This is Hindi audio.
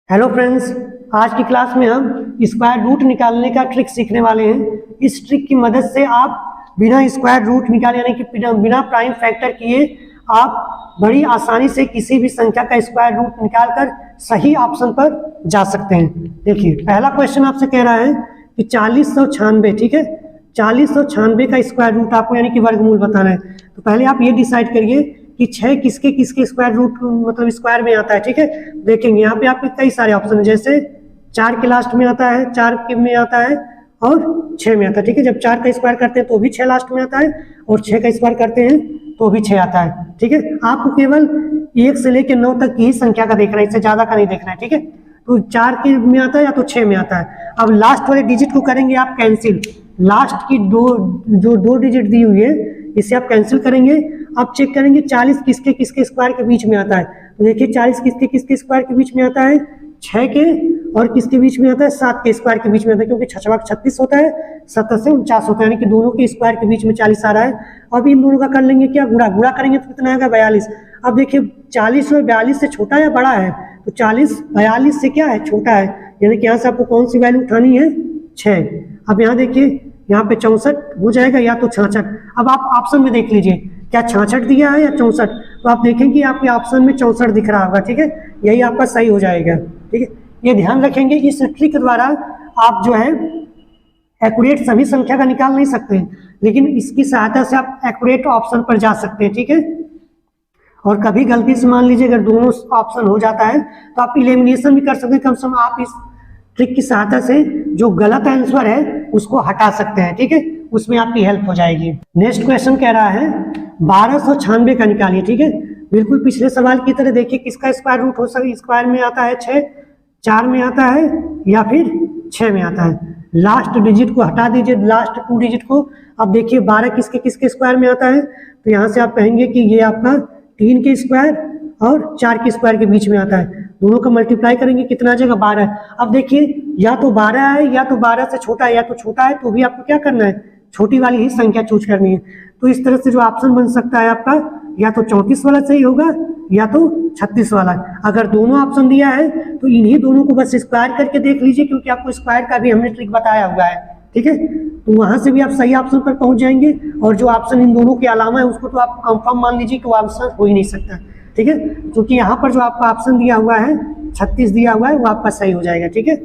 हेलो फ्रेंड्स, आज की क्लास में हम स्क्वायर रूट निकालने का ट्रिक सीखने वाले हैं। इस ट्रिक की मदद से आप बिना स्क्वायर रूट निकाले यानी कि बिना प्राइम फैक्टर किए आप बड़ी आसानी से किसी भी संख्या का स्क्वायर रूट निकालकर सही ऑप्शन पर जा सकते हैं। देखिए, पहला क्वेश्चन आपसे कह रहा है कि 4096, ठीक है, 4096 का स्क्वायर रूट आपको यानी कि वर्गमूल बताना है। तो पहले आप ये डिसाइड करिए कि 6 किसके किसके स्क्वायर रूट मतलब स्क्वायर में आता है। ठीक है, देखेंगे यहाँ पे आपके कई सारे ऑप्शन है, जैसे 4 के लास्ट में आता है, 4 के में आता है और 6 में आता है। ठीक है, जब 4 का स्क्वायर करते हैं तो भी 6 लास्ट में आता है और 6 का स्क्वायर करते हैं तो भी 6 आता है। ठीक है, आपको केवल 1 से लेकर 9 तक की ही संख्या का देखना है, इससे ज्यादा का नहीं देखना है। ठीक है, तो 4 के में आता है या तो 6 में आता है। अब लास्ट वाले डिजिट को करेंगे आप कैंसिल, लास्ट की दो डिजिट दी हुई है इसे आप कैंसिल करेंगे। अब चेक करेंगे 40 किसके किसके स्क्वायर के बीच में आता है। तो देखिए 40 किसके किसके स्क्वायर के बीच में आता है, 6 के और किसके बीच में आता है, 7 के स्क्वायर के बीच में आता है, क्योंकि 6 36 होता है, 7 से 49 होता है, यानी कि दोनों के स्क्वायर के बीच में 40 आ रहा है। अब इन दोनों का कर लेंगे क्या, गुणा करेंगे तो कितना आएगा, 42। अब देखिए 40 और 42 से छोटा या बड़ा है, तो 40 42 से क्या है, छोटा है, यानी कि यहाँ से आपको कौन सी वैल्यू उठानी है, 6। अब यहाँ देखिए यहाँ पे 64 हो जाएगा या तो 66। अब आप ऑप्शन में देख लीजिए क्या 66 दिया है या 64, तो आप देखेंगे आपके ऑप्शन में 64 दिख रहा होगा। ठीक है, यही आपका सही हो जाएगा। ठीक है, ये ध्यान रखेंगे, इस ट्रिक के द्वारा आप जो है एक्यूरेट सभी संख्या का निकाल नहीं सकते, लेकिन इसकी सहायता से आप एक्यूरेट ऑप्शन पर जा सकते हैं। ठीक है, और कभी गलती से मान लीजिए अगर दोनों ऑप्शन हो जाता है तो आप इलिमिनेशन भी कर सकते हैं। कम से कम आप इस ट्रिक की सहायता से जो गलत आंसर है उसको हटा सकते हैं। ठीक है, उसमें आपकी हेल्प हो जाएगी। नेक्स्ट क्वेश्चन कह रहा है 1296 का निकालिए। ठीक है, बिल्कुल पिछले सवाल की तरह देखिए किसका स्क्वायर रूट हो सकता है, स्क्वायर में आता है 6, 4 में आता है या फिर 6 में आता है। लास्ट डिजिट को हटा दीजिए, लास्ट 2 डिजिट को। अब देखिए 12 किसके किसके स्क्वायर में आता है, तो यहाँ से आप कहेंगे कि ये आपका 3 के स्क्वायर और 4 के स्क्वायर के बीच में आता है। दोनों का मल्टीप्लाई करेंगे कितना आ जाएगा, 12। अब देखिए या तो 12 है या तो 12 से छोटा है, या तो छोटा है तो भी आपको क्या करना है, छोटी वाली ही संख्या चूज करनी है। तो इस तरह से जो ऑप्शन बन सकता है आपका या तो 34 वाला सही होगा या तो 36 वाला। अगर दोनों ऑप्शन दिया है तो इन्हीं दोनों को बस स्क्वायर करके देख लीजिए, क्योंकि आपको स्क्वायर का भी हमने ट्रिक बताया हुआ है। ठीक है, तो वहां से भी आप सही ऑप्शन पर पहुंच जाएंगे, और जो ऑप्शन इन दोनों के अलावा है उसको तो आप कंफर्म मान लीजिए कि वो ऑप्शन हो ही नहीं सकता। ठीक है, क्योंकि यहाँ पर जो आपका ऑप्शन दिया हुआ है 36 दिया हुआ है वो आपका सही हो जाएगा। ठीक है।